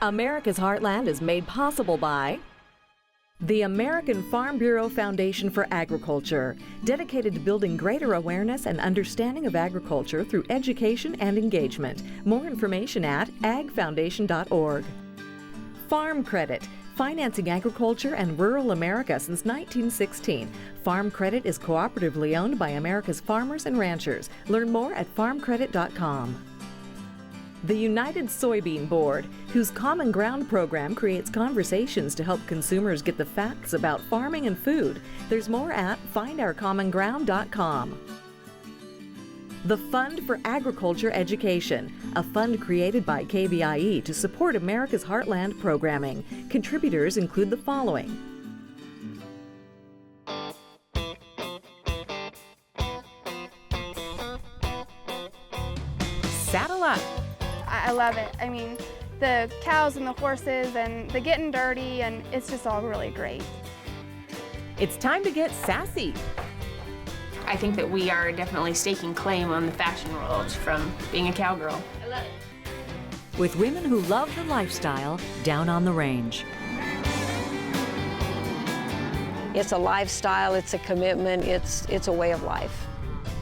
America's Heartland is made possible by the American Farm Bureau Foundation for Agriculture, dedicated to building greater awareness and understanding of agriculture through education and engagement. More information at agfoundation.org. Farm Credit, financing agriculture and rural America since 1916. Farm Credit is cooperatively owned by America's farmers and ranchers. Learn more at farmcredit.com. The United Soybean Board, whose Common Ground program creates conversations to help consumers get the facts about farming and food. There's more at findourcommonground.com. The Fund for Agriculture Education, a fund created by KBIE to support America's Heartland programming. Contributors include the following: Saddle Up. I love it. I mean, the cows and the horses and the getting dirty, and it's just all really great. It's time to get sassy. I think that we are definitely staking claim on the fashion world from being a cowgirl. I love it. With women who love the lifestyle down on the range. It's a lifestyle, it's a commitment, it's a way of life.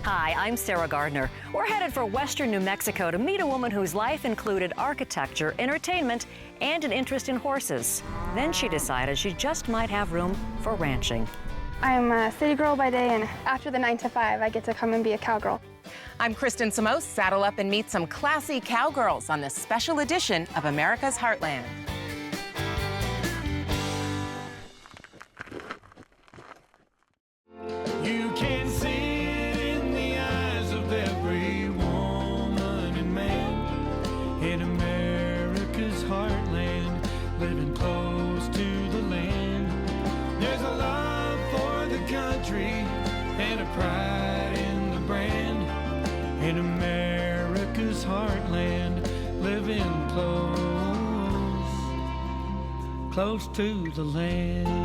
Hi, I'm Sarah Gardner. We're headed for western New Mexico to meet a woman whose life included architecture, entertainment, and an interest in horses. Then she decided she just might have room for ranching. I'm a city girl by day, and after the 9 to 5, I get to come and be a cowgirl. I'm Kristen Samos. Saddle up and meet some classy cowgirls on this special edition of America's Heartland. You can see it in the eyes of every woman and man in America's heartland, living close to the land. There's a love for the country and a pride in the brand. In America's heartland, living close to the land.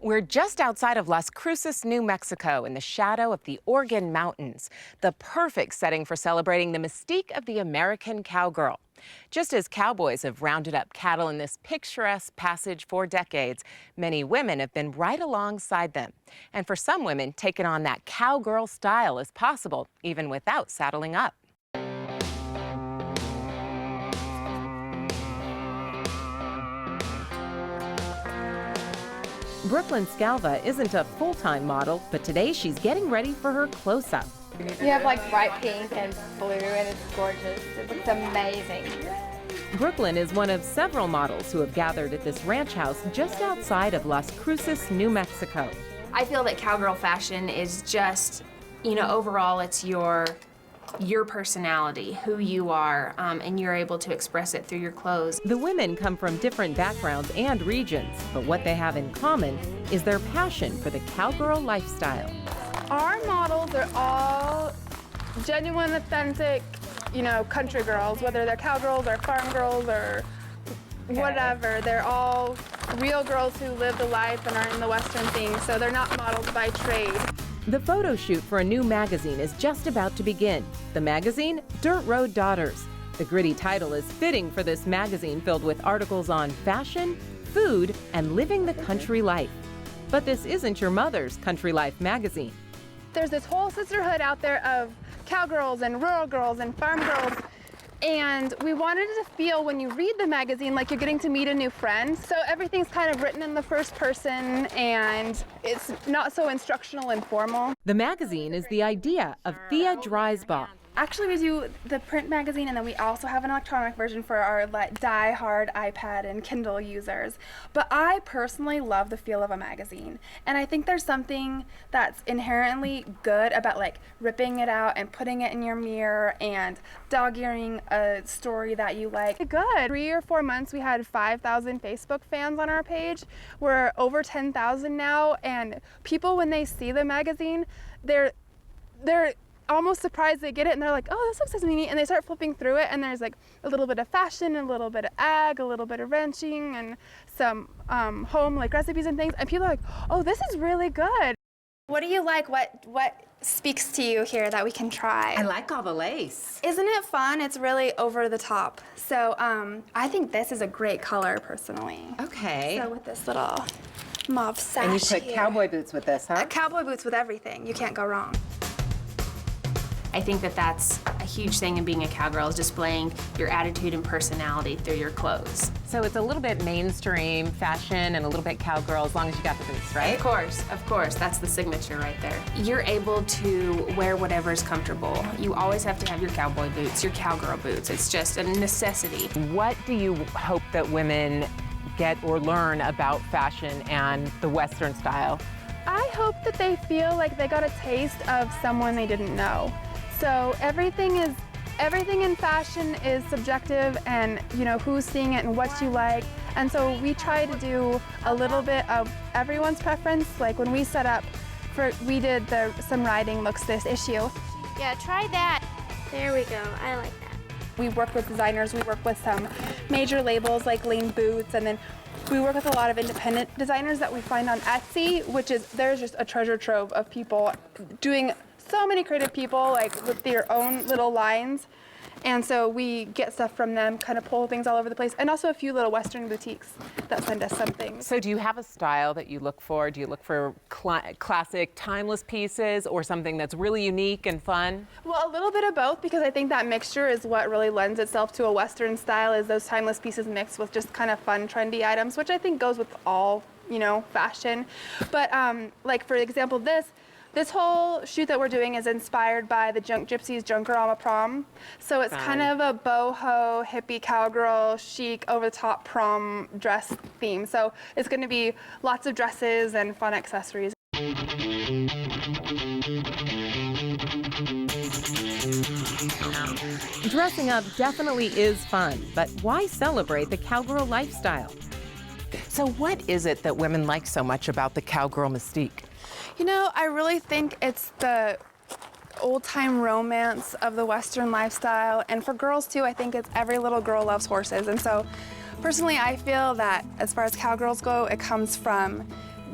We're just outside of Las Cruces, New Mexico, in the shadow of the Organ Mountains, the perfect setting for celebrating the mystique of the American cowgirl. Just as cowboys have rounded up cattle in this picturesque passage for decades, many women have been right alongside them. And for some women, taking on that cowgirl style is possible, even without saddling up. Brooklyn Scalva isn't a full-time model, but today she's getting ready for her close-up. You have like bright pink and blue, and it's gorgeous. It looks amazing. Brooklyn is one of several models who have gathered at this ranch house just outside of Las Cruces, New Mexico. I feel that cowgirl fashion is just, overall it's your personality, who you are, and you're able to express it through your clothes. The women come from different backgrounds and regions, but what they have in common is their passion for the cowgirl lifestyle. Our models are all genuine, authentic, country girls, whether they're cowgirls or farm girls or whatever. They're all real girls who live the life and are in the Western thing, so they're not models by trade. The photo shoot for a new magazine is just about to begin. The magazine, Dirt Road Daughters. The gritty title is fitting for this magazine filled with articles on fashion, food, and living the country life. But this isn't your mother's country life magazine. There's this whole sisterhood out there of cowgirls and rural girls and farm girls, and we wanted it to feel, when you read the magazine, like you're getting to meet a new friend. So everything's kind of written in the first person, and it's not so instructional and formal. The magazine is the idea of Thea Dreisbach. Actually, we do the print magazine, and then we also have an electronic version for our die-hard iPad and Kindle users. But I personally love the feel of a magazine, and I think there's something that's inherently good about ripping it out and putting it in your mirror and dog-earing a story that you like. Good. 3 or 4 months, we had 5,000 Facebook fans on our page. We're over 10,000 now, and people, when they see the magazine, they're almost surprised they get it, and they're like, oh, this looks so neat, and they start flipping through it, and there's like a little bit of fashion, a little bit of ag, a little bit of ranching, and some home like recipes and things, and people are like, oh, this is really good. What do you like? What speaks to you here that we can try? I like all the lace. Isn't it fun? It's really over the top. So I think this is a great color, personally. Okay. So with this little mauve sash And you put here. cowboy boots with this, huh? Cowboy boots with everything. You can't go wrong. I think that that's a huge thing in being a cowgirl, is displaying your attitude and personality through your clothes. So it's a little bit mainstream fashion and a little bit cowgirl, as long as you got the boots, right? Of course, that's the signature right there. You're able to wear whatever's comfortable. You always have to have your cowboy boots, your cowgirl boots. It's just a necessity. What do you hope that women get or learn about fashion and the Western style? I hope that they feel like they got a taste of someone they didn't know. So everything in fashion is subjective, and you know who's seeing it and what you like. And so we try to do a little bit of everyone's preference. Like when we set up we did some riding looks this issue. Yeah, try that. There we go. I like that. We work with designers. We work with some major labels like Lane Boots, and then we work with a lot of independent designers that we find on Etsy, there's just a treasure trove of people doing, so many creative people like with their own little lines. And so we get stuff from them, kind of pull things all over the place, and also a few little Western boutiques that send us some things. So do you have a style that you look for? Do you look for classic, timeless pieces, or something that's really unique and fun? Well, a little bit of both, because I think that mixture is what really lends itself to a Western style, is those timeless pieces mixed with just kind of fun, trendy items, which I think goes with all, fashion. But like for example, this whole shoot that we're doing is inspired by the Junk Gypsies Junkerama prom. So it's kind of a boho, hippie, cowgirl, chic, over-the-top prom dress theme. So it's going to be lots of dresses and fun accessories. Dressing up definitely is fun, but why celebrate the cowgirl lifestyle? So what is it that women like so much about the cowgirl mystique? I really think it's the old-time romance of the Western lifestyle. And for girls, too, I think it's every little girl loves horses. And so, personally, I feel that as far as cowgirls go, it comes from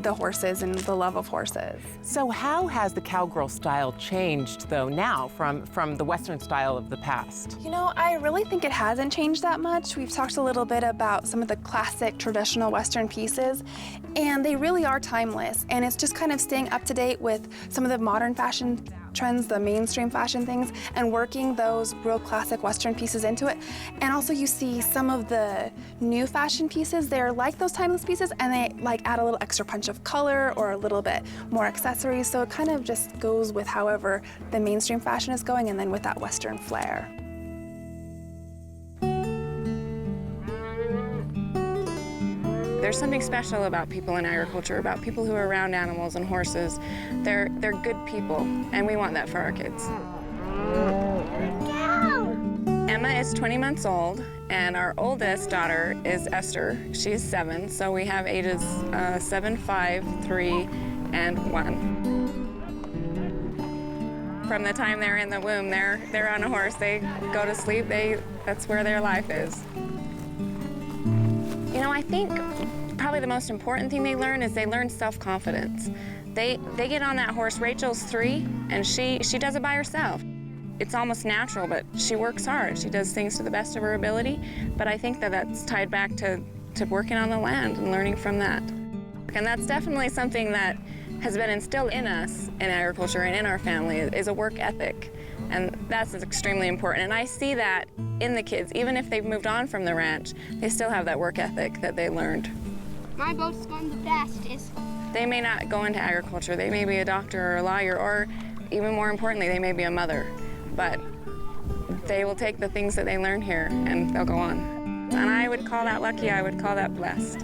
the horses and the love of horses. So how has the cowgirl style changed, though, now from the Western style of the past? I really think it hasn't changed that much. We've talked a little bit about some of the classic traditional Western pieces, and they really are timeless. And it's just kind of staying up to date with some of the modern fashion trends, the mainstream fashion things, and working those real classic Western pieces into it. And also you see some of the new fashion pieces, they're like those timeless pieces, and they add a little extra punch of color or a little bit more accessories. So it kind of just goes with however the mainstream fashion is going, and then with that Western flair. There's something special about people in agriculture, about people who are around animals and horses. They're good people, and we want that for our kids. Emma is 20 months old, and our oldest daughter is Esther. She's 7, so we have ages 7, 5, 3, and 1. From the time they're in the womb, they're on a horse. They go to sleep. That's where their life is. I think probably the most important thing they learn is they learn self-confidence. They get on that horse. Rachel's 3, and she does it by herself. It's almost natural, but she works hard. She does things to the best of her ability, but I think that's tied back to working on the land and learning from that. And that's definitely something that has been instilled in us in agriculture and in our family, is a work ethic. And that's extremely important. And I see that in the kids. Even if they've moved on from the ranch, they still have that work ethic that they learned. My boat's going the fastest. They may not go into agriculture. They may be a doctor or a lawyer, or even more importantly, they may be a mother. But they will take the things that they learn here and they'll go on. And I would call that lucky. I would call that blessed.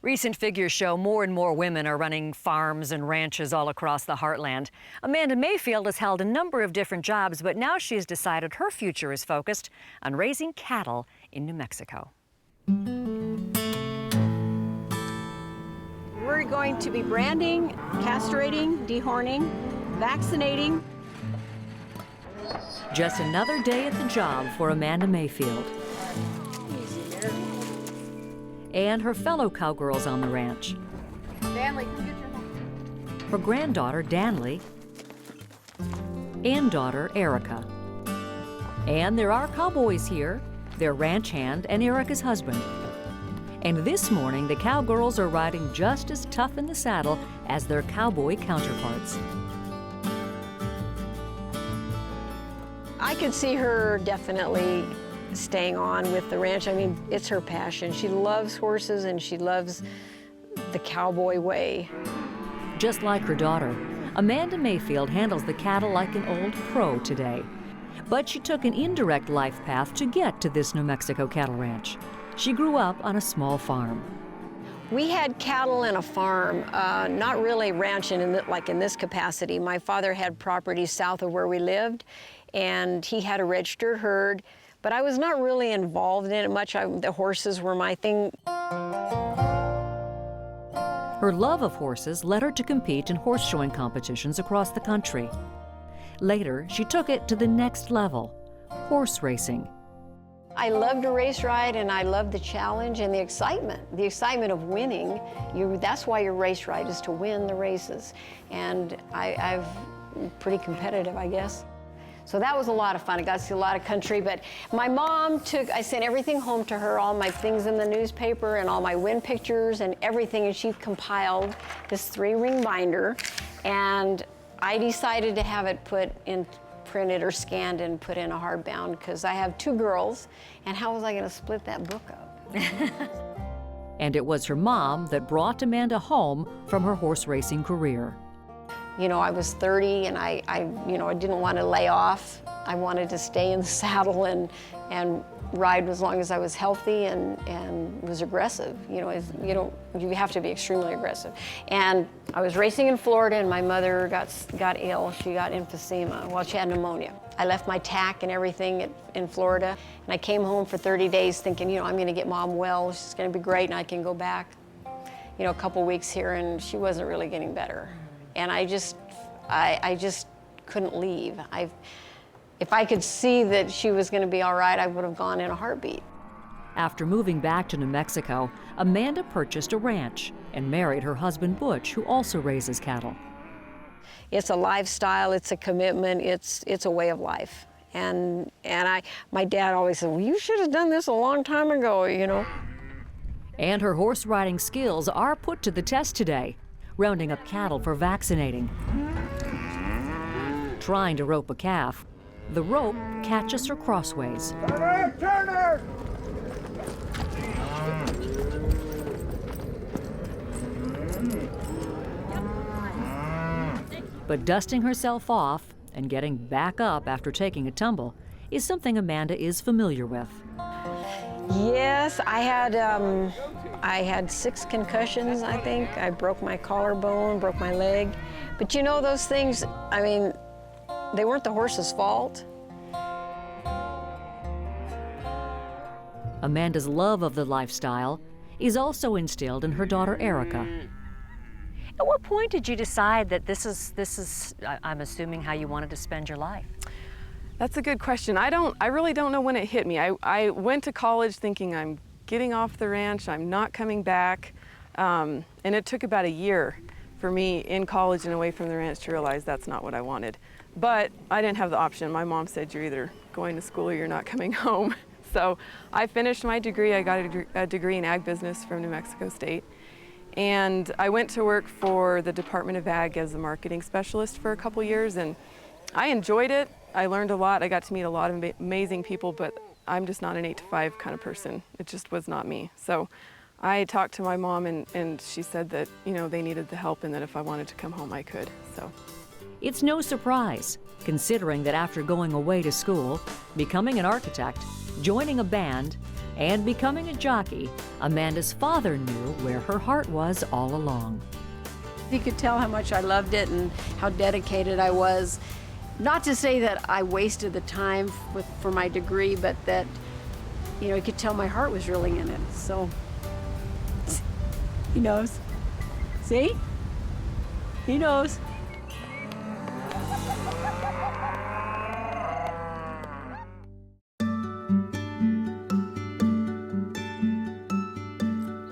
Recent figures show more and more women are running farms and ranches all across the Heartland. Amanda Mayfield has held a number of different jobs, but now she has decided her future is focused on raising cattle in New Mexico. We're going to be branding, castrating, dehorning, vaccinating. Just another day at the job for Amanda Mayfield. And her fellow cowgirls on the ranch. Danley, come get your mom. Her granddaughter, Danley, and daughter, Erica. And there are cowboys here, their ranch hand and Erica's husband. And this morning, the cowgirls are riding just as tough in the saddle as their cowboy counterparts. I could see her definitely staying on with the ranch. I mean, it's her passion. She loves horses and she loves the cowboy way. Just like her daughter, Amanda Mayfield handles the cattle like an old pro today. But she took an indirect life path to get to this New Mexico cattle ranch. She grew up on a small farm. We had cattle and a farm, not really ranching like in this capacity. My father had property south of where we lived, and he had a registered herd, but I was not really involved in it much. The horses were my thing. Her love of horses led her to compete in horse showing competitions across the country. Later, she took it to the next level, horse racing. I love to race ride, and I love the challenge and the excitement of winning. That's why your race ride is to win the races. And I'm pretty competitive, I guess. So that was a lot of fun. I got to see a lot of country, but my mom I sent everything home to her, all my things in the newspaper and all my win pictures and everything, and she compiled this 3-ring binder, and I decided to have it printed or scanned and put in a hardbound because I have 2 girls, and how was I going to split that book up? And it was her mom that brought Amanda home from her horse racing career. You know, I was 30 and I didn't want to lay off. I wanted to stay in the saddle and ride as long as I was healthy and was aggressive. You have to be extremely aggressive. And I was racing in Florida, and my mother got ill. She got emphysema. Well, she had pneumonia. I left my tack and everything in Florida, and I came home for 30 days thinking, I'm going to get Mom well. She's going to be great, and I can go back, a couple weeks here, and she wasn't really getting better. And I just couldn't leave. If I could see that she was going to be all right, I would have gone in a heartbeat. After moving back to New Mexico, Amanda purchased a ranch and married her husband Butch, who also raises cattle. It's a lifestyle, it's a commitment, it's a way of life. And my dad always said, well, you should have done this a long time ago, And her horse riding skills are put to the test today, rounding up cattle for vaccinating. Trying to rope a calf, the rope catches her crossways. Turn her! But dusting herself off and getting back up after taking a tumble is something Amanda is familiar with. Yes, I had 6 concussions, I think. I broke my collarbone, broke my leg. But those things, they weren't the horse's fault. Amanda's love of the lifestyle is also instilled in her daughter Erica. At what point did you decide that this is I'm assuming, how you wanted to spend your life? That's a good question. I really don't know when it hit me. I went to college thinking I'm getting off the ranch, I'm not coming back. And it took about a year for me in college and away from the ranch to realize that's not what I wanted. But I didn't have the option. My mom said, you're either going to school or you're not coming home. So I finished my degree. I got a degree in ag business from New Mexico State. And I went to work for the Department of Ag as a marketing specialist for a couple years, and I enjoyed it. I learned a lot. I got to meet a lot of amazing people, but I'm just not an 8-to-5 kind of person. It just was not me. So I talked to my mom, and she said that, they needed the help and that if I wanted to come home, I could. So it's no surprise, considering that after going away to school, becoming an architect, joining a band, and becoming a jockey, Amanda's father knew where her heart was all along. You could tell how much I loved it and how dedicated I was. Not to say that I wasted the time for my degree, but that, you could tell my heart was really in it. So, See? He knows.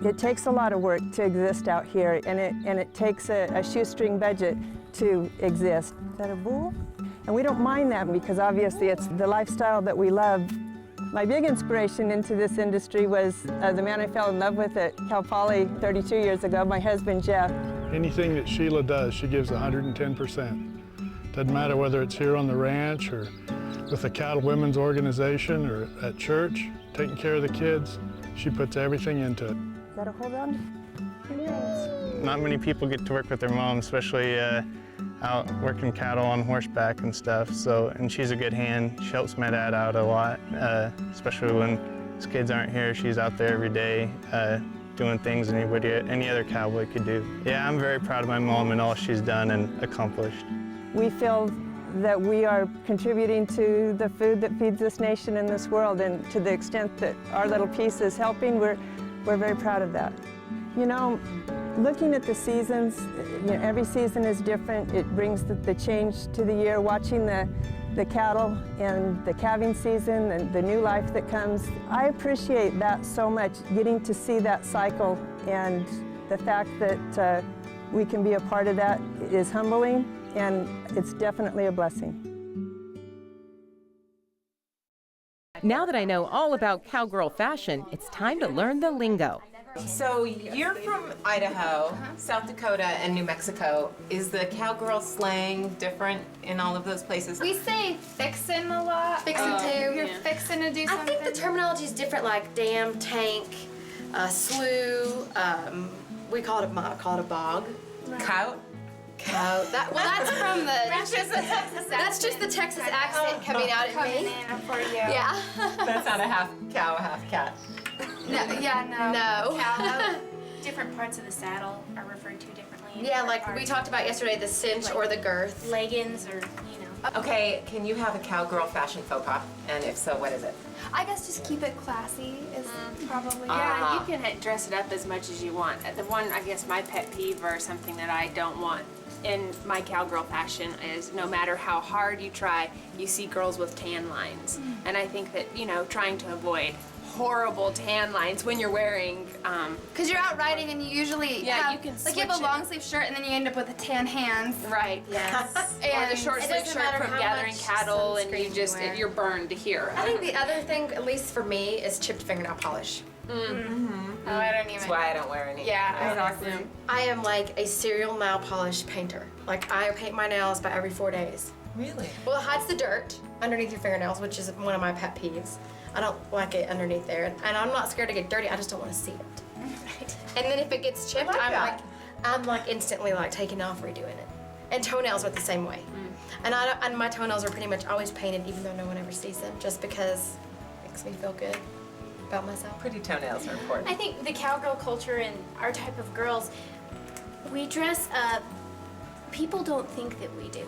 It takes a lot of work to exist out here, and it takes a shoestring budget to exist. Is that a bull? And we don't mind that because obviously it's the lifestyle that we love. My big inspiration into this industry was the man I fell in love with at Cal Poly 32 years ago, my husband Jeff. Anything that Sheila does, she gives 110%. Doesn't matter whether it's here on the ranch or with the Cattle Women's Organization or at church, taking care of the kids. She puts everything into it. Is that a hold on? Not many people get to work with their mom, especially out working cattle on horseback and stuff. So, and she's a good hand. She helps my dad out a lot, especially when his kids aren't here. She's out there every day doing things any other cowboy could do. Yeah, I'm very proud of my mom and all she's done and accomplished. We feel that we are contributing to the food that feeds this nation and this world, and to the extent that our little piece is helping, we're very proud of that. You know, looking at the seasons, every season is different. It brings the change to the year. Watching the cattle and the calving season and the new life that comes, I appreciate that so much, getting to see that cycle, and the fact that we can be a part of that is humbling, and it's definitely a blessing. Now that I know all about cowgirl fashion, it's time to learn the lingo. So you're from Idaho, South Dakota, and New Mexico. Is the cowgirl slang different in all of those places? We say fixin' a lot. Fixin' too. You're fixin' to do something. I think the terminology is different, like dam, tank, slough. We call it a bog. Cout? Cout. That's from the. That's just the Texas accent coming out at me. For you. Yeah. That's not a half cow, half cat. No. Cow. Different parts of the saddle are referred to differently. Yeah, like we talked about yesterday, the cinch or the girth. Leggings or, you know. Okay, can you have a cowgirl fashion faux pas? And if so, what is it? I guess just keep it classy is probably. Yeah, you can dress it up as much as you want. The one, I guess, my pet peeve or something that I don't want in my cowgirl fashion is no matter how hard you try, you see girls with tan lines. And I think that, trying to avoid horrible tan lines when you're wearing because you're out riding and you usually you can you have a long sleeve shirt and then you end up with the tan hands. Right. Yes. Or the short sleeve shirt from gathering cattle and you're burned to here. I think the other thing, at least for me, is chipped fingernail polish. Oh, I don't even. That's why I don't wear any. Yeah, exactly. I am like a serial nail polish painter. Like I paint my nails about every 4 days. Really? Well, it hides the dirt underneath your fingernails, which is one of my pet peeves. I don't like it underneath there, and I'm not scared to get dirty. I just don't want to see it. Right. And then if it gets chipped, I'm like instantly like taking off, redoing it. And toenails are the same way. And my toenails are pretty much always painted, even though no one ever sees them, just because it makes me feel good about myself. Pretty toenails are important. I think the cowgirl culture and our type of girls, we dress up. People don't think that we do.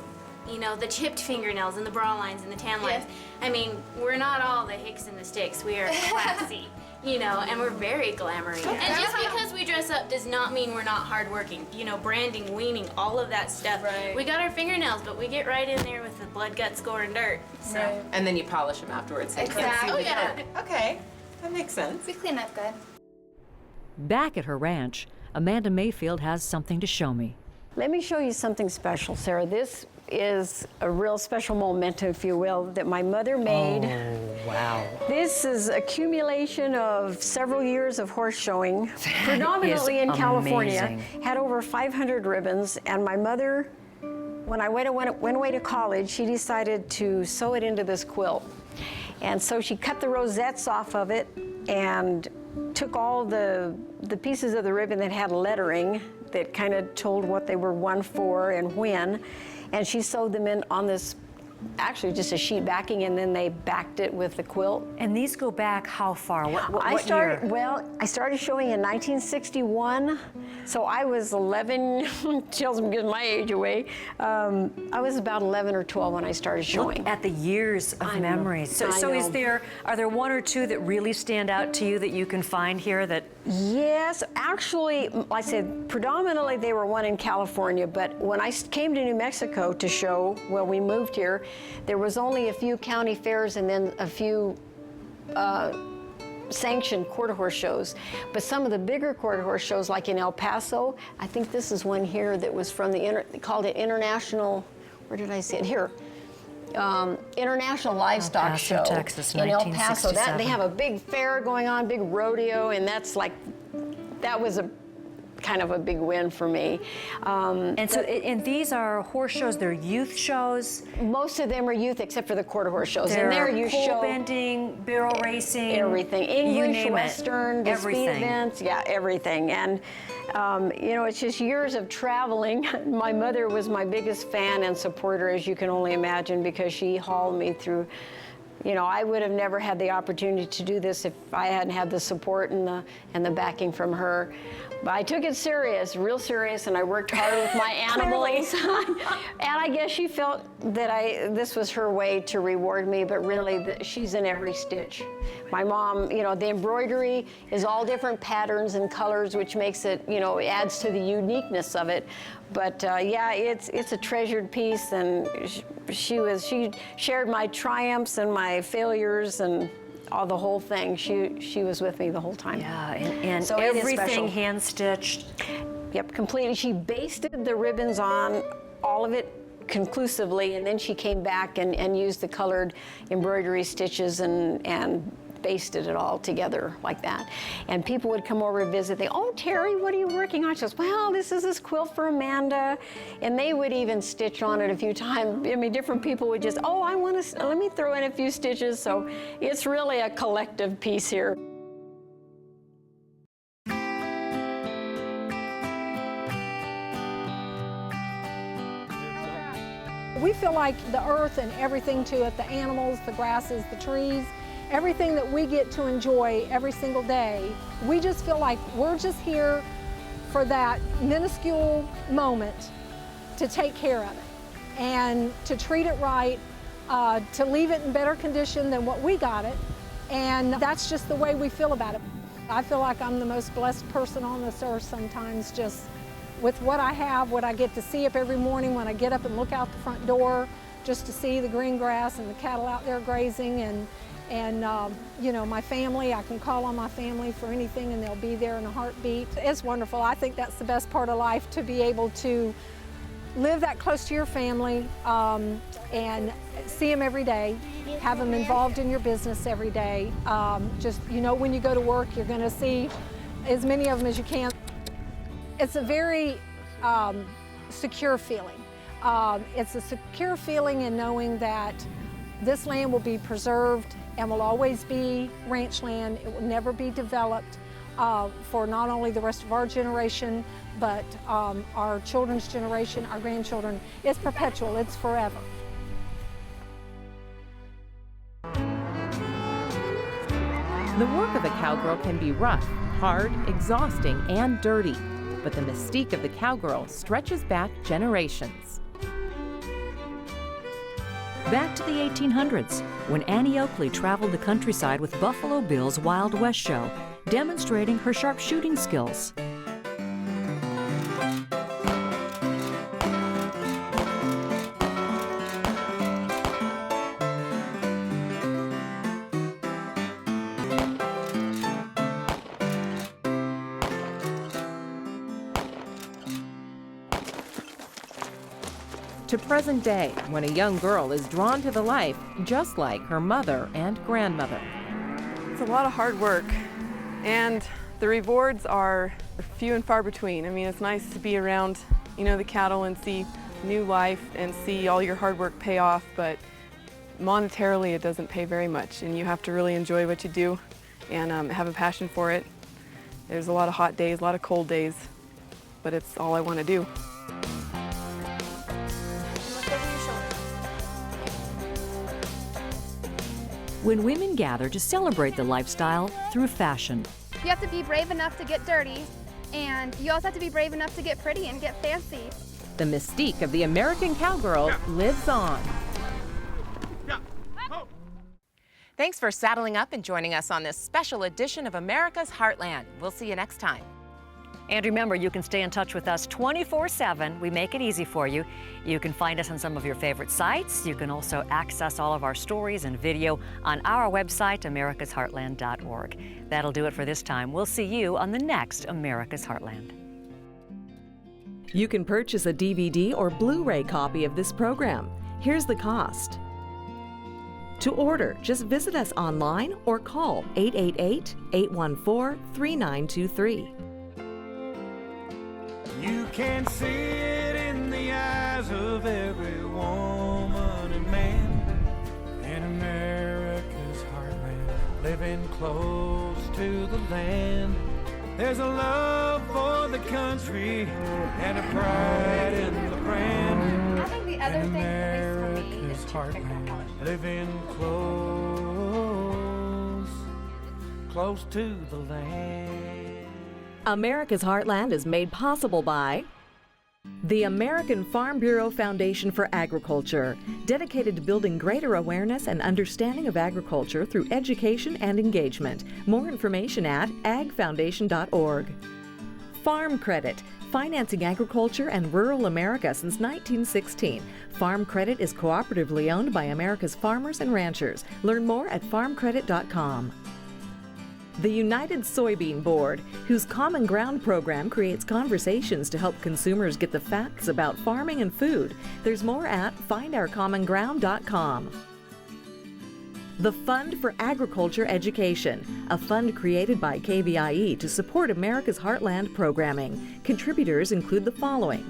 The chipped fingernails and the bra lines and the tan lines. I mean, we're not all the hicks and the sticks. We are classy, and we're very glamorous. Okay. And just because we dress up does not mean we're not hardworking. Branding, weaning, all of that stuff. Right. We got our fingernails, but we get right in there with the blood, guts, gore, and dirt. So. Right. And then you polish them afterwards. So Exactly. You can't see the dirt. Okay, that makes sense. We clean up good. Back at her ranch, Amanda Mayfield has something to show me. Let me show you something special, Sarah. This is a real special memento, if you will, that my mother made. Oh, wow. This is accumulation of several years of horse showing, predominantly in California. Had over 500 ribbons, and my mother, when I went away to college, she decided to sew it into this quilt. And so she cut the rosettes off of it and took all the pieces of the ribbon that had lettering that kind of told what they were won for and when, and she sewed them in on this actually just a sheet backing, and then they backed it with the quilt. And these go back how far? What I started, year? well, I started showing in 1961, so I was 11, tells me gives my age away. I was about 11 or 12 when I started showing. Look at the years of memories. So are there one or two that really stand out to you that you can find here that? Yes, actually, like I said, predominantly they were one in California, but when I came to New Mexico to show, well, we moved here, there was only a few county fairs and then a few sanctioned quarter horse shows. But some of the bigger quarter horse shows, like in El Paso, I think this is one here that was from the, they called it International, where did I see it? Here. International Livestock Show Texas, in El Paso. They have a big fair going on, big rodeo, and that was a kind of a big win for me. And these are horse shows, they're youth shows? Most of them are youth except for the quarter horse shows. They're and there you pole show bending, barrel racing, everything. English, Western, the speed everything. events, yeah, everything. And you know, it's just years of traveling. My mother was my biggest fan and supporter, as you can only imagine, because she hauled me through. You know, I would have never had the opportunity to do this if I hadn't had the support and the backing from her. But I took it serious, real serious, and I worked hard with my animals. And I guess she felt that this was her way to reward me, but really she's in every stitch. My mom, you know, the embroidery is all different patterns and colors, which makes it, you know, adds to the uniqueness of it. But yeah, it's a treasured piece, and she shared my triumphs and my failures and the whole thing. She was with me the whole time. Yeah, and so everything hand stitched. Yep, completely. She basted the ribbons on, all of it conclusively, and then she came back and used the colored embroidery stitches and basted it all together like that. And people would come over and visit. Oh, Terry, what are you working on? She goes, well, this is this quilt for Amanda. And they would even stitch on it a few times. I mean, different people would just, oh, let me throw in a few stitches. So it's really a collective piece here. We feel like the earth and everything to it, the animals, the grasses, the trees, everything that we get to enjoy every single day, we just feel like we're just here for that minuscule moment to take care of it and to treat it right, to leave it in better condition than what we got it. And that's just the way we feel about it. I feel like I'm the most blessed person on this earth sometimes, just with what I have, what I get to see up every morning when I get up and look out the front door, just to see the green grass and the cattle out there grazing, and you know, my family, I can call on my family for anything and they'll be there in a heartbeat. It's wonderful. I think that's the best part of life, to be able to live that close to your family and see them every day, have them involved in your business every day. Just, you know, when you go to work, you're going to see as many of them as you can. It's a very secure feeling. It's a secure feeling in knowing that this land will be preserved and will always be ranch land. It will never be developed for not only the rest of our generation, but our children's generation, our grandchildren. It's perpetual, it's forever. The work of a cowgirl can be rough, hard, exhausting, and dirty, but the mystique of the cowgirl stretches back generations. Back to the 1800s, when Annie Oakley traveled the countryside with Buffalo Bill's Wild West show, demonstrating her sharp shooting skills. To present day, when a young girl is drawn to the life just like her mother and grandmother. It's a lot of hard work, and the rewards are few and far between. I mean, it's nice to be around, you know, the cattle and see new life and see all your hard work pay off, but monetarily it doesn't pay very much, and you have to really enjoy what you do and have a passion for it. There's a lot of hot days, a lot of cold days, but it's all I want to do. when women gather to celebrate the lifestyle through fashion. You have to be brave enough to get dirty, and you also have to be brave enough to get pretty and get fancy. The mystique of the American cowgirl lives on. Thanks for saddling up and joining us on this special edition of America's Heartland. We'll see you next time. And remember, you can stay in touch with us 24/7. We make it easy for you. You can find us on some of your favorite sites. You can also access all of our stories and video on our website, americasheartland.org. That'll do it for this time. We'll see you on the next America's Heartland. You can purchase a DVD or Blu-ray copy of this program. Here's the cost. To order, just visit us online or call 888-814-3923. You can see it in the eyes of every woman and man in America's heartland, living close to the land. There's a love for the country and a pride in the brand. I think the other thing, at least for me, is Heartland, living close to the land. America's Heartland is made possible by the American Farm Bureau Foundation for Agriculture, dedicated to building greater awareness and understanding of agriculture through education and engagement. More information at agfoundation.org. Farm Credit, financing agriculture and rural America since 1916. Farm Credit is cooperatively owned by America's farmers and ranchers. Learn more at farmcredit.com. The United Soybean Board, whose Common Ground program creates conversations to help consumers get the facts about farming and food. There's more at findourcommonground.com. The Fund for Agriculture Education, a fund created by KVIE to support America's Heartland programming. Contributors include the following: